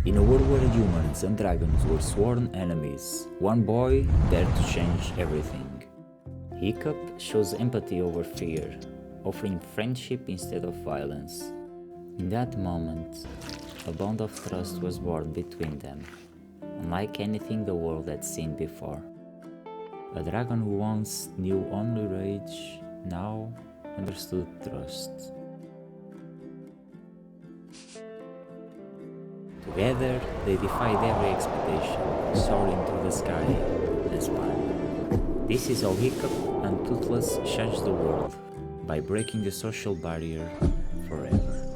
In a world where humans and dragons were sworn enemies, one boy dared to change everything. Hiccup chose empathy over fear, offering friendship instead of violence. In that moment, a bond of trust was born between them, unlike anything the world had seen before. A dragon who once knew only rage now understood trust. Together, they defied every expectation, soaring through the sky as one. This is how Hiccup and Toothless changed the world, by breaking the social barrier forever.